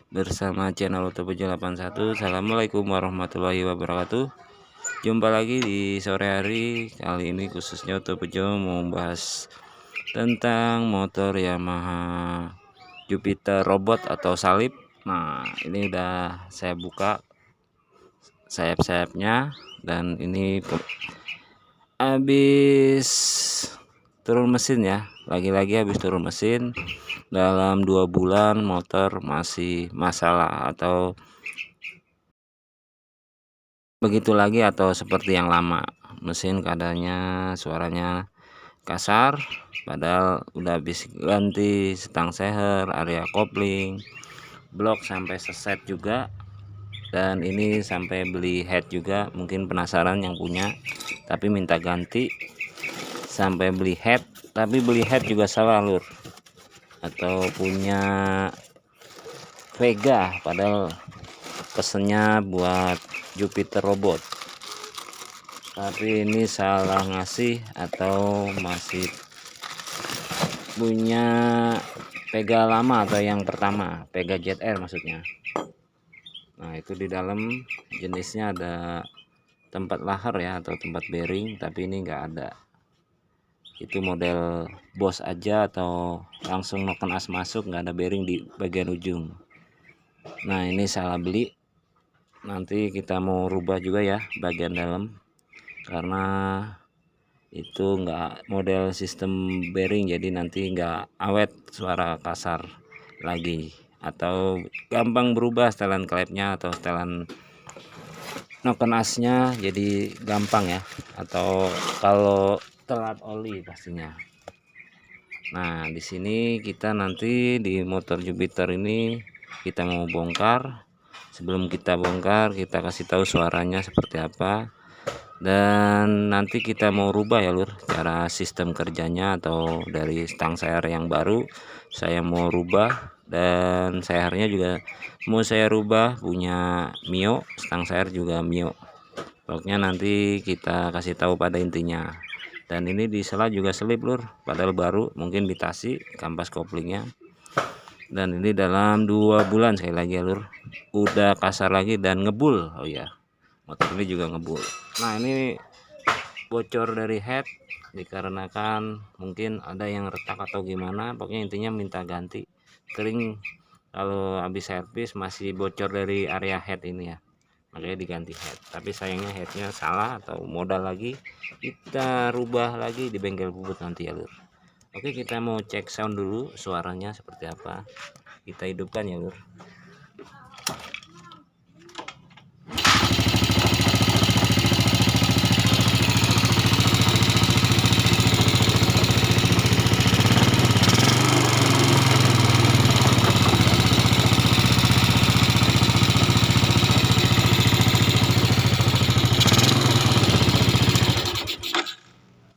bersama channel Otobejo 81. Assalamualaikum warahmatullahi wabarakatuh. Jumpa lagi di sore hari. Kali ini khususnya Otobejo mau membahas tentang motor Yamaha Jupiter Robot atau salib. Nah, ini udah saya buka sayap-sayapnya, dan ini habis turun mesin ya, lagi-lagi habis turun mesin. Dalam 2 bulan motor masih masalah atau begitu lagi atau seperti yang lama. Mesin keadaannya suaranya kasar, padahal udah habis ganti stang seher, area kopling, blok sampai seset juga. Dan ini sampai beli head juga, mungkin penasaran yang punya tapi minta ganti. Sampai beli head, tapi beli head juga salah lur, atau punya Vega padahal pesennya buat Jupiter Robot, tapi ini salah ngasih atau masih punya Vega lama atau yang pertama, Vega ZR maksudnya. Nah, itu di dalam jenisnya ada tempat lahar ya atau tempat bearing, tapi ini enggak ada. Itu model bos aja atau langsung noken as masuk, nggak ada bearing di bagian ujung. Nah, ini salah beli. Nanti kita mau rubah juga ya bagian dalam, karena itu enggak model sistem bearing, jadi nanti enggak awet, suara kasar lagi, atau gampang berubah setelan klepnya atau setelan noken asnya, jadi gampang ya, atau kalau telat oli pastinya. Nah, di sini kita nanti di motor Jupiter ini kita mau bongkar. Sebelum kita bongkar, kita kasih tahu suaranya seperti apa, dan nanti kita mau rubah ya lur, cara sistem kerjanya, atau dari stang seher yang baru saya mau rubah, dan sehernya juga mau saya rubah, punya Mio, stang seher juga Mio. Pokoknya nanti kita kasih tahu pada intinya. Dan ini di sela juga selip lur, padahal baru, mungkin ditasi kampas koplingnya. Dan ini dalam 2 bulan sekali lagi ya lur, udah kasar lagi dan ngebul. Oh ya, motor ini juga ngebul. Nah, ini bocor dari head dikarenakan mungkin ada yang retak atau gimana, pokoknya intinya minta ganti. Kering kalau habis servis masih bocor dari area head ini ya, makanya diganti head. Tapi sayangnya headnya salah atau modal lagi, kita rubah lagi di bengkel bubut nanti ya lur. Oke, kita mau cek sound dulu, suaranya seperti apa, kita hidupkan ya lur.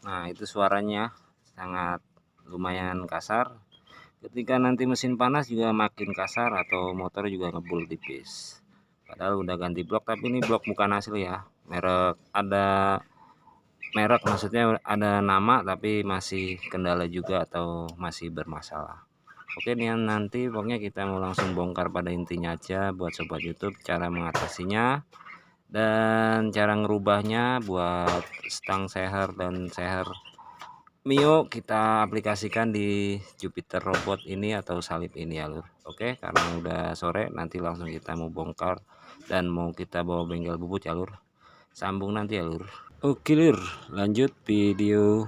Nah, itu suaranya sangat lumayan kasar. Ketika nanti mesin panas juga makin kasar atau motor juga ngebul tipis. Padahal udah ganti blok, tapi ini blok bukan asli ya. Merek maksudnya ada nama tapi masih kendala juga atau masih bermasalah. Oke, nih nanti pokoknya kita mau langsung bongkar pada intinya aja buat sobat YouTube, cara mengatasinya dan cara ngerubahnya buat stang seher dan seher Mio kita aplikasikan di Jupiter Robot ini atau salib ini ya lur. Oke, karena udah sore, nanti langsung kita mau bongkar dan mau kita bawa bengkel bubut ya lur. Sambung nanti ya lur. Oke lur, lanjut video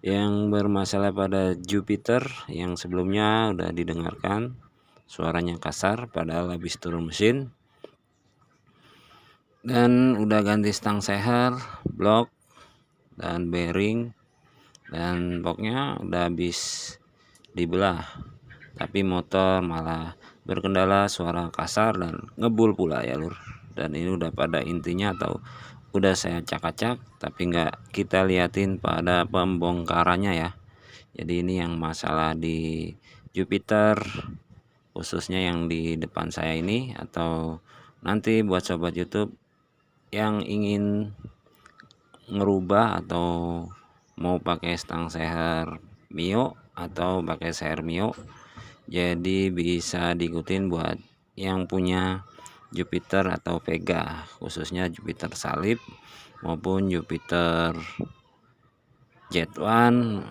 yang bermasalah pada Jupiter yang sebelumnya udah didengarkan. Suaranya kasar padahal habis turun mesin. Dan udah ganti stang seher, blok, dan bearing, dan pokoknya udah habis dibelah, tapi motor malah berkendala, suara kasar dan ngebul pula ya lur. Dan ini udah pada intinya atau udah saya acak-acak, tapi nggak kita liatin pada pembongkarannya ya. Jadi ini yang masalah di Jupiter, khususnya yang di depan saya ini, atau nanti buat sobat YouTube yang ingin ngerubah atau mau pakai stang seher Mio atau pakai seher Mio, jadi bisa diikutin buat yang punya Jupiter atau Vega, khususnya Jupiter salib maupun Jupiter Jet1,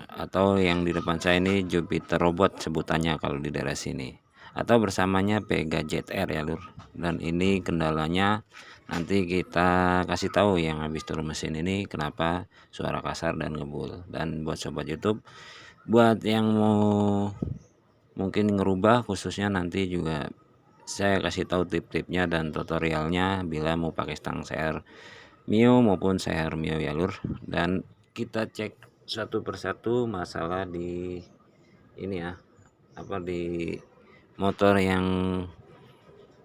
atau yang di depan saya ini Jupiter robot sebutannya kalau di daerah sini, atau bersamanya Vega ZR ya lur. Dan ini kendalanya nanti kita kasih tahu yang habis turun mesin ini kenapa suara kasar dan ngebul. Dan buat sobat YouTube, buat yang mau mungkin ngerubah, khususnya nanti juga saya kasih tahu tip-tipnya dan tutorialnya bila mau pakai stang CR Mio maupun CR Mio ya lur. Dan kita cek satu persatu masalah di ini ya, di motor yang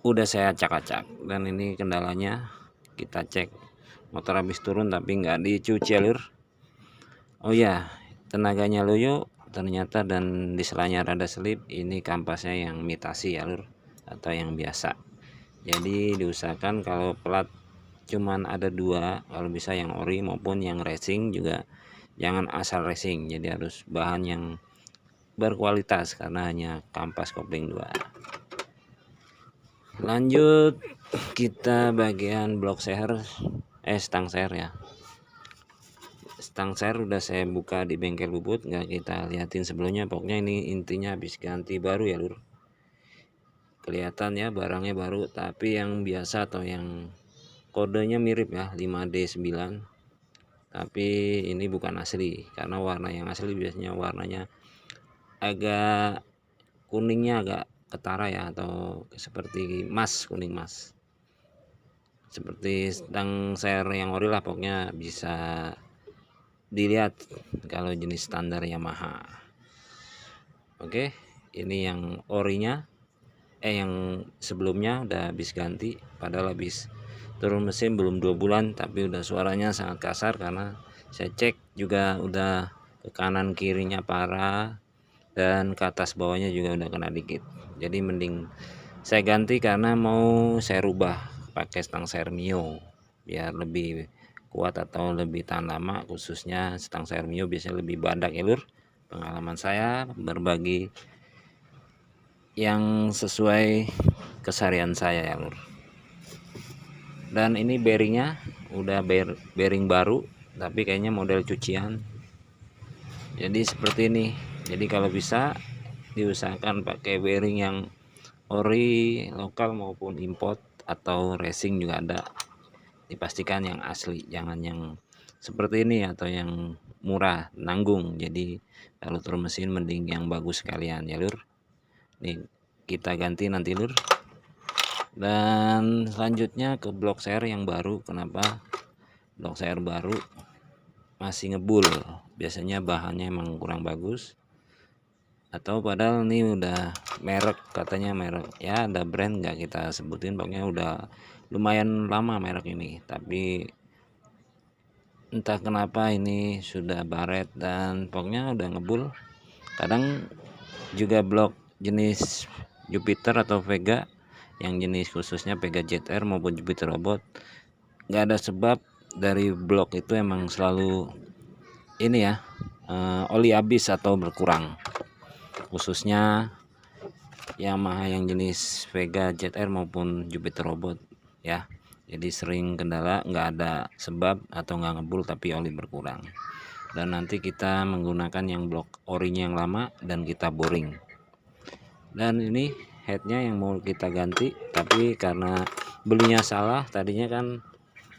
udah saya acak-acak. Dan ini kendalanya, kita cek motor habis turun tapi nggak dicuci ya lur. Oh ya, tenaganya loyo ternyata, dan di selanya rada selip. Ini kampasnya yang imitasi ya lur, atau yang biasa. Jadi diusahakan kalau plat cuman ada dua, kalau bisa yang ori maupun yang racing juga jangan asal racing. Jadi harus bahan yang berkualitas karena hanya kampas kopling 2. Lanjut kita bagian blok seher, stang seher ya. Stang seher udah saya buka di bengkel bubut, nggak kita liatin sebelumnya. Pokoknya ini intinya habis ganti baru ya lur. Kelihatan ya barangnya baru, tapi yang biasa atau yang kodenya mirip ya 5D9, tapi ini bukan asli, karena warna yang asli biasanya warnanya agak kuningnya agak ketara ya, atau seperti emas, kuning emas, seperti stang seher yang ori lah. Pokoknya bisa dilihat kalau jenis standar Yamaha. Oke, ini yang orinya, yang sebelumnya udah habis ganti, padahal habis turun mesin belum 2 bulan, tapi udah suaranya sangat kasar karena saya cek juga udah ke kanan kirinya parah, dan ke atas bawahnya juga udah kena dikit. Jadi mending saya ganti karena mau saya rubah pakai stang seher Mio biar lebih kuat atau lebih tahan lama. Khususnya stang seher Mio biasanya lebih badak ya lur. Pengalaman saya berbagi yang sesuai keseharian saya ya lur. Dan ini bearingnya udah bearing baru, tapi kayaknya model cucian. Jadi seperti ini. Jadi kalau bisa diusahakan pakai bearing yang ori, lokal maupun import, atau racing juga ada. Dipastikan yang asli, jangan yang seperti ini atau yang murah nanggung. Jadi kalau turun mesin mending yang bagus sekalian ya lur. Nih kita ganti nanti lur. Dan selanjutnya ke blok seher yang baru. Kenapa blok seher baru masih ngebul? Biasanya bahannya emang kurang bagus, atau padahal ini udah merek, katanya merek ya, ada brand nggak kita sebutin, pokoknya udah lumayan lama merek ini, tapi entah kenapa ini sudah baret dan pokoknya udah ngebul. Kadang juga blok jenis Jupiter atau Vega, yang jenis khususnya Vega ZR maupun Jupiter robot, nggak ada sebab dari blok itu emang selalu ini ya, oli habis atau berkurang. Khususnya Yamaha yang jenis Vega ZR maupun Jupiter robot ya. Jadi sering kendala, nggak ada sebab atau nggak ngebul tapi oli berkurang. Dan nanti kita menggunakan yang blok orinya yang lama dan kita boring. Dan ini headnya yang mau kita ganti, tapi karena belinya salah, tadinya kan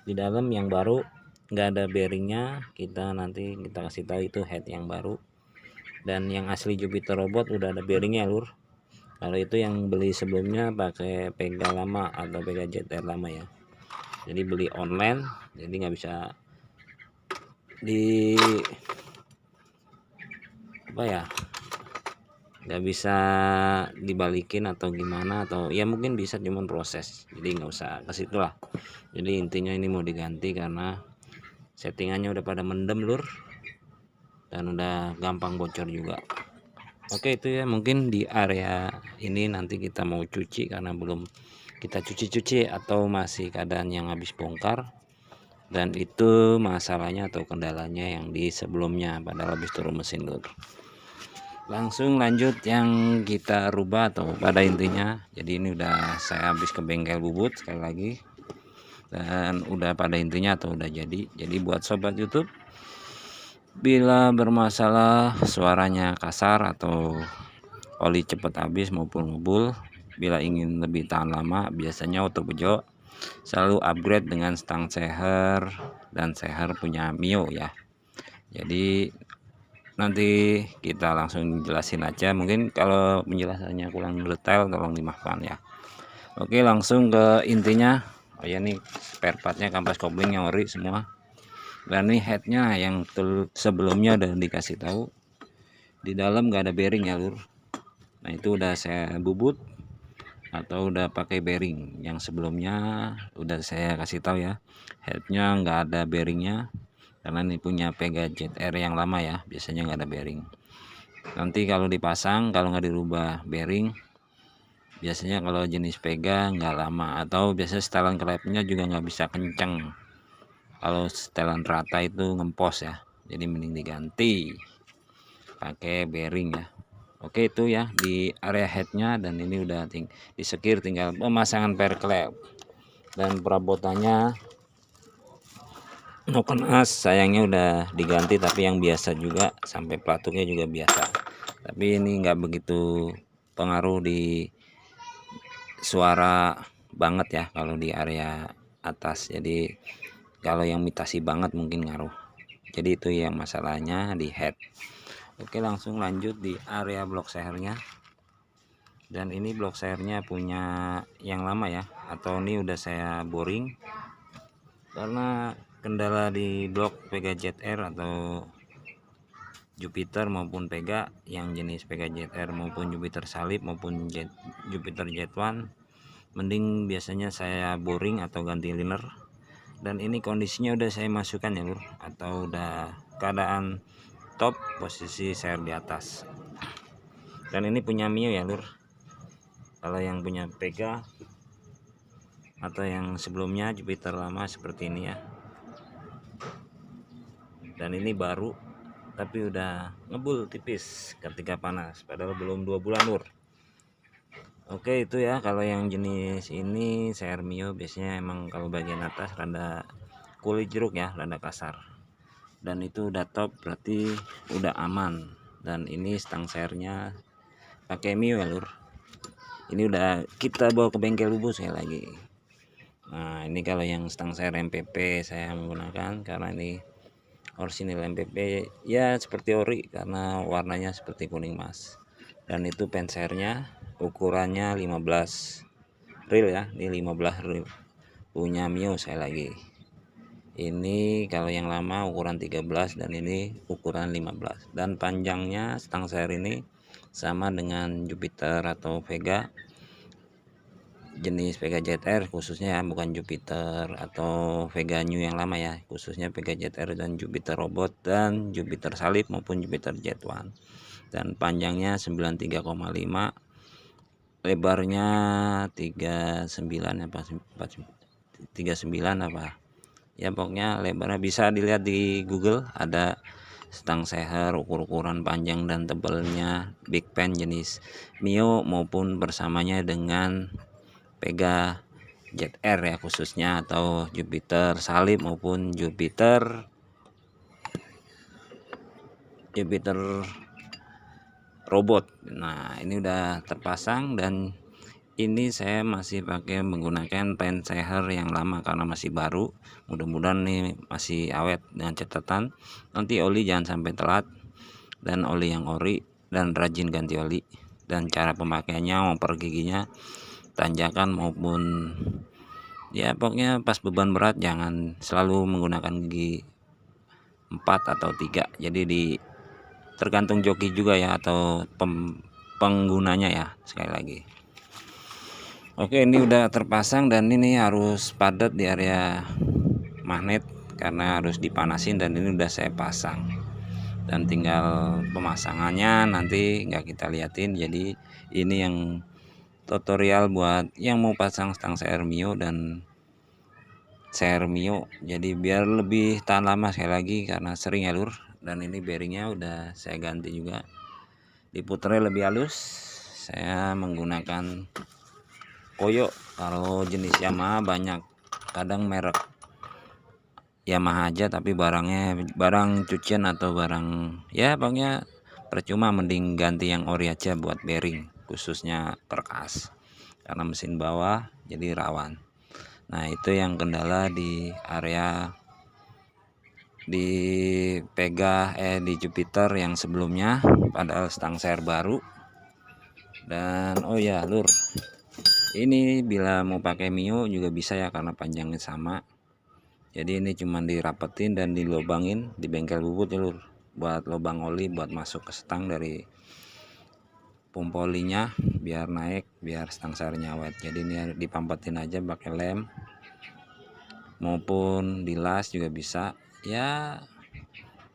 di dalam yang baru nggak ada bearingnya, nanti kita kasih tahu itu head yang baru. Dan yang asli Jupiter robot udah ada bearingnya lur. Kalau itu yang beli sebelumnya pakai Vega lama atau Vega ZR lama ya. Jadi beli online, jadi nggak bisa nggak bisa dibalikin atau gimana, atau ya mungkin bisa cuman proses. Jadi nggak usah ke situ lah. Jadi intinya ini mau diganti karena settingannya udah pada mendem lur, dan udah gampang bocor juga. Oke, itu ya mungkin di area ini nanti kita mau cuci karena belum kita cuci-cuci atau masih keadaan yang habis bongkar. Dan itu masalahnya atau kendalanya yang di sebelumnya padahal habis turun mesin lur. Langsung lanjut yang kita rubah atau pada intinya. Jadi ini udah saya habis ke bengkel bubut sekali lagi, dan udah pada intinya atau udah jadi. Jadi buat sobat YouTube, bila bermasalah suaranya kasar atau oli cepat habis maupun ngebul, bila ingin lebih tahan lama, biasanya Auto Bejo selalu upgrade dengan stang seher, dan seher punya Mio ya. Jadi nanti kita langsung jelasin aja, mungkin kalau penjelasannya kurang detail tolong dimaafkan ya. Oke, langsung ke intinya. Oh ya, nih spare partnya kampas kopling yang ori semua, dan nih headnya yang sebelumnya udah dikasih tahu di dalam nggak ada bearing ya lur. Nah itu udah saya bubut atau udah pakai bearing. Yang sebelumnya udah saya kasih tahu ya, headnya nggak ada bearingnya karena ini punya Pega ZR yang lama ya, biasanya nggak ada bearing. Nanti kalau dipasang, kalau nggak dirubah bearing, biasanya kalau jenis Pega nggak lama, atau biasanya setelan klepnya juga nggak bisa kenceng. Kalau setelan rata itu ngempos ya, jadi mending diganti pakai bearing ya. Oke, itu ya di area headnya, dan ini udah disekir, tinggal pemasangan per klep dan perabotannya noken as sayangnya udah diganti, tapi yang biasa juga, sampai pelatuknya juga biasa. Tapi ini nggak begitu pengaruh di suara banget ya kalau di area atas. Jadi kalau yang mitasi banget mungkin ngaruh. Jadi itu yang masalahnya di head. Oke, langsung lanjut di area blok sehernya. Dan ini blok sehernya punya yang lama ya, atau ini udah saya boring karena kendala di blok Pega ZR atau Jupiter maupun Pega, yang jenis Pega ZR maupun Jupiter salib maupun Jupiter Z1, mending biasanya saya boring atau ganti liner. Dan ini kondisinya udah saya masukkan ya lur, atau udah keadaan top, posisi seher di atas. Dan ini punya Mio ya lur. Kalau yang punya Pega atau yang sebelumnya Jupiter lama seperti ini ya, dan ini baru tapi udah ngebul tipis ketika panas, padahal belum 2 bulan lur. Oke, itu ya kalau yang jenis ini seher Mio, biasanya emang kalau bagian atas rada kulit jeruk ya, rada kasar. Dan itu udah top, berarti udah aman. Dan ini stang sehernya pakai Mio ya lur. Ini udah kita bawa ke bengkel bubut sekali lagi. Nah ini kalau yang stang seher MPP saya menggunakan, karena ini orisinil MPP ya, seperti ori karena warnanya seperti kuning emas. Dan itu pen sehernya ukurannya 15 reel ya, ini 15 reel punya Mio sekali lagi. Ini kalau yang lama ukuran 13 dan ini ukuran 15. Dan panjangnya stang seher ini sama dengan Jupiter atau Vega, jenis Pega ZR khususnya ya, bukan Jupiter atau Vega New yang lama ya, khususnya Pega ZR dan Jupiter Robot dan Jupiter salib maupun Jupiter Z1. Dan panjangnya 93,5, lebarnya 39 apa 39 apa ya, pokoknya lebarnya bisa dilihat di Google, ada stang seher ukur-ukuran panjang dan tebalnya big pen jenis Mio maupun bersamanya dengan Pega ZR ya khususnya, atau Jupiter salib maupun Jupiter robot. Nah ini udah terpasang, dan ini saya masih pakai menggunakan pen seher yang lama karena masih baru. Mudah-mudahan nih masih awet dengan catatan nanti oli jangan sampai telat, dan oli yang ori, dan rajin ganti oli. Dan cara pemakaiannya memper giginya tanjakan maupun ya pokoknya pas beban berat jangan selalu menggunakan gigi 4 atau 3. Jadi tergantung joki juga ya, atau penggunanya ya, sekali lagi. Oke, ini udah terpasang, dan ini harus padat di area magnet karena harus dipanasin, dan ini udah saya pasang. Dan tinggal pemasangannya nanti nggak kita liatin. Jadi ini yang tutorial buat yang mau pasang stang seher Mio dan seher Mio, jadi biar lebih tahan lama sekali lagi karena sering ya lur. Dan ini bearingnya udah saya ganti juga, diputarnya lebih halus. Saya menggunakan koyo. Kalau jenis Yamaha banyak, kadang merek Yamaha aja tapi barangnya barang cucian atau barang ya pokoknya percuma, mending ganti yang ori aja buat bearing, khususnya perkas karena mesin bawah jadi rawan. Nah itu yang kendala di area di di Jupiter yang sebelumnya, padahal stang share baru. Dan oh ya lur, ini bila mau pakai Mio juga bisa ya karena panjangnya sama. Jadi ini cuma dirapetin dan dilobangin di bengkel bubut ya lur, buat lubang oli buat masuk ke stang dari pompa olinya biar naik, biar stang sarnya awet. Jadi ini dipampetin aja pakai lem maupun dilas juga bisa ya.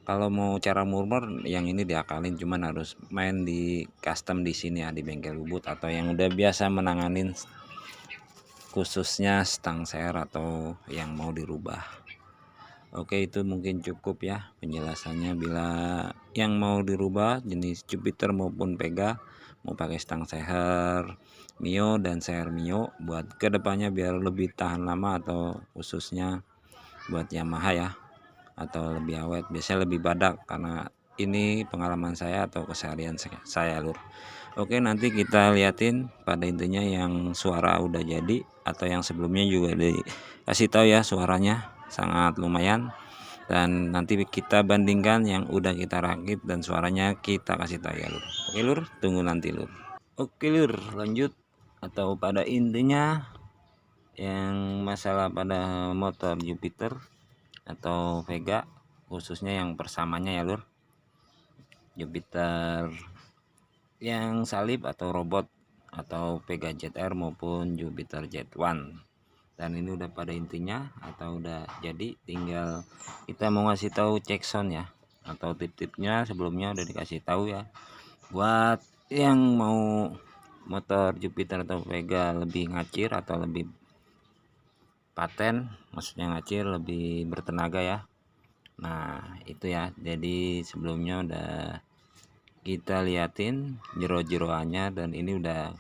Kalau mau cara murmur yang ini diakalin, cuman harus main di custom di sini ya di bengkel bubut atau yang udah biasa menanganin khususnya stang share atau yang mau dirubah. Oke, itu mungkin cukup ya penjelasannya. Bila yang mau dirubah jenis Jupiter maupun Pega, mau pakai stang share Mio dan share Mio buat kedepannya biar lebih tahan lama, atau khususnya buat Yamaha ya, atau lebih awet, biasanya lebih badak, karena ini pengalaman saya atau keseharian saya lur. Oke, nanti kita liatin pada intinya yang suara udah jadi atau yang sebelumnya juga dikasih tahu ya, suaranya sangat lumayan, dan nanti kita bandingkan yang udah kita rakit dan suaranya kita kasih tahu ya lur. Oke lur, tunggu nanti lur. Oke lur, lanjut atau pada intinya yang masalah pada motor Jupiter atau Vega, khususnya yang persamanya ya lur, Jupiter yang salib atau robot atau Pega ZR maupun Jupiter Z1. Dan ini udah pada intinya atau udah jadi, tinggal kita mau ngasih tahu cek sound ya, atau tip-tipnya sebelumnya udah dikasih tahu ya. Buat yang mau motor Jupiter atau Vega lebih ngacir atau lebih paten, maksudnya ngacir lebih bertenaga ya. Nah itu ya, jadi sebelumnya udah kita liatin jero-jeroannya dan ini udah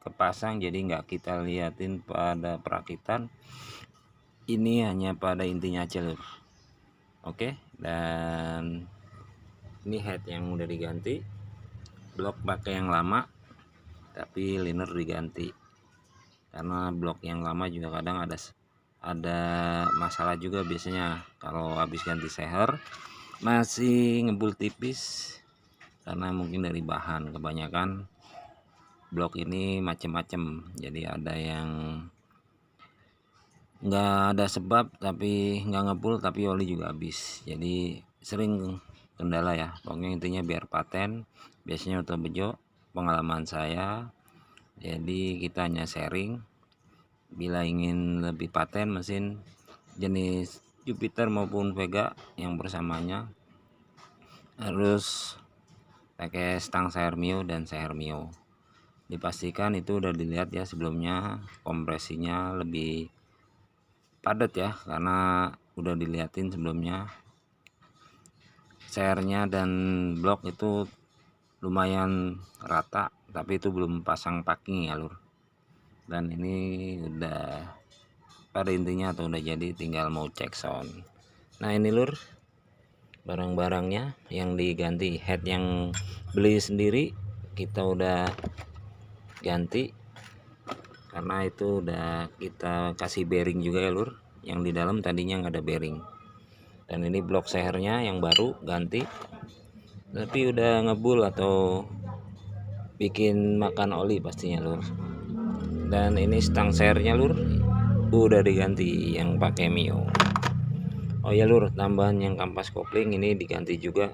kepasang, jadi nggak kita liatin pada perakitan, ini hanya pada intinya aja lur. Oke, dan ini head yang udah diganti, blok pakai yang lama tapi liner diganti karena blok yang lama juga kadang ada masalah juga biasanya kalau habis ganti seher masih ngebul tipis, karena mungkin dari bahan kebanyakan blok ini macem-macem, jadi ada yang nggak ada sebab tapi nggak ngebul, tapi oli juga habis, jadi sering kendala ya. Pokoknya intinya biar paten, biasanya untuk bejo pengalaman saya, jadi kita hanya sharing. Bila ingin lebih paten mesin jenis Jupiter maupun Vega yang bersamanya, harus pakai stang share Mio dan share Mio. Dipastikan itu udah dilihat ya sebelumnya, kompresinya lebih padat ya karena udah dilihatin sebelumnya. Share-nya dan blok itu lumayan rata, tapi itu belum pasang packing ya lur. Dan ini udah pada intinya atau udah jadi, tinggal mau cek sound. Nah ini lur barang-barangnya yang diganti, head yang beli sendiri kita udah ganti karena itu udah kita kasih bearing juga ya lur, yang di dalam tadinya nggak ada bearing. Dan ini blok sehernya yang baru ganti, tapi udah ngebul atau bikin makan oli pastinya lur. Dan ini stang sehernya lur udah diganti yang pakai Mio. Oh ya lur, tambahan yang kampas kopling ini diganti juga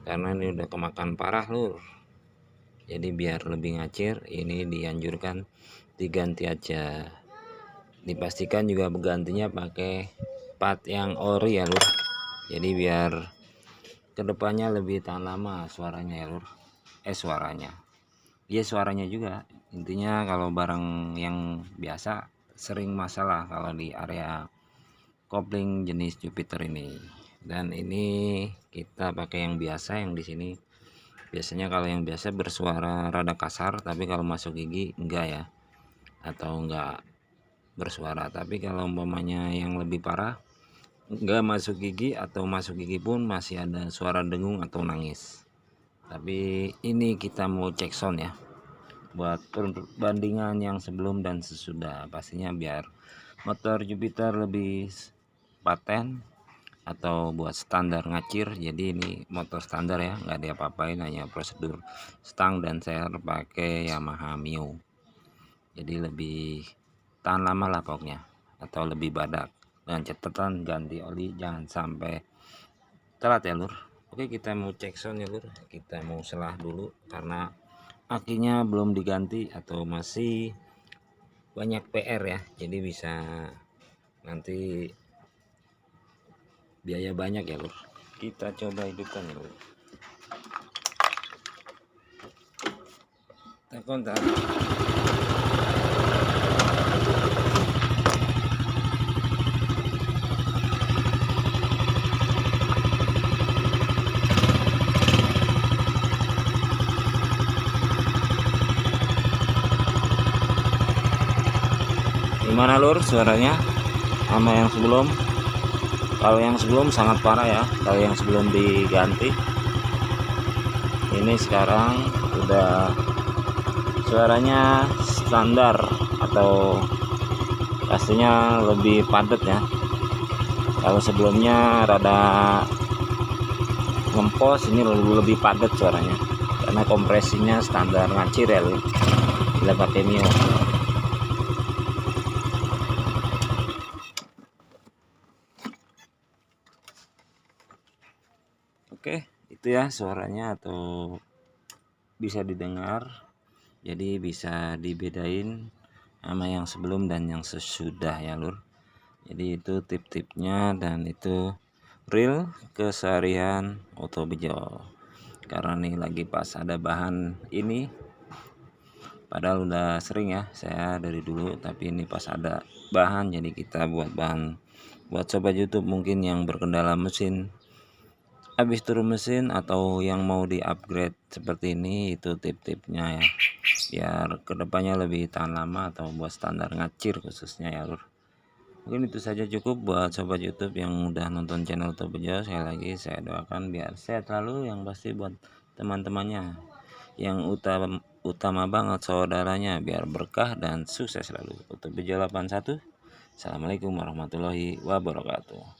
karena ini udah kemakan parah lur. Jadi biar lebih ngacir ini dianjurkan diganti aja. Dipastikan juga bergantinya pakai part yang ori ya lur. Jadi biar kedepannya lebih tahan lama suaranya ya lur. Suaranya. Iya suaranya juga. Intinya kalau barang yang biasa sering masalah kalau di area kopling jenis Jupiter ini. Dan ini kita pakai yang biasa yang di sini Biasanya kalau yang biasa bersuara rada kasar, tapi kalau masuk gigi enggak ya, atau enggak bersuara. Tapi kalau umpamanya yang lebih parah, enggak masuk gigi atau masuk gigi pun masih ada suara dengung atau nangis. Tapi ini kita mau cek sound ya, buat perbandingan yang sebelum dan sesudah, pastinya biar motor Jupiter lebih paten atau buat standar ngacir. Jadi ini motor standar ya, nggak diapa-apain, hanya prosedur stang dan share pakai Yamaha Mio. Jadi lebih tahan lama lah pokoknya, atau lebih badak. Dan catatan ganti oli jangan sampai telat ya lur. Oke, kita mau cek sound ya lur. Kita mau selah dulu karena akinya belum diganti atau masih banyak PR ya, jadi bisa nanti biaya banyak ya lur. Kita coba hidupkan ya lur. Kita kontak. Gimana lur suaranya sama yang sebelum? Kalau yang sebelum sangat parah ya, kalau yang sebelum diganti. Ini sekarang udah suaranya standar atau pastinya lebih padat ya. Kalau sebelumnya rada ngempos, ini lebih padat suaranya karena kompresinya standar ngacir ya lur, bila pakai Mio. Oke, itu ya suaranya atau bisa didengar. Jadi bisa dibedain sama yang sebelum dan yang sesudah ya lur. Jadi itu tip-tipnya, dan itu real keseharian Oto Bejo. Karena nih lagi pas ada bahan ini, padahal udah sering ya saya dari dulu, tapi ini pas ada bahan jadi kita buat bahan buat sobat YouTube mungkin yang berkendala mesin, habis turun mesin atau yang mau di upgrade seperti ini. Itu tip-tipnya ya, biar kedepannya lebih tahan lama atau buat standar ngacir khususnya ya lur. Mungkin itu saja cukup buat sobat YouTube yang udah nonton channel Oto Bejo. Sekali lagi saya doakan biar sehat selalu, yang pasti buat teman-temannya yang utama banget saudaranya biar berkah dan sukses selalu. Oto Bejo 81. Assalamualaikum warahmatullahi wabarakatuh.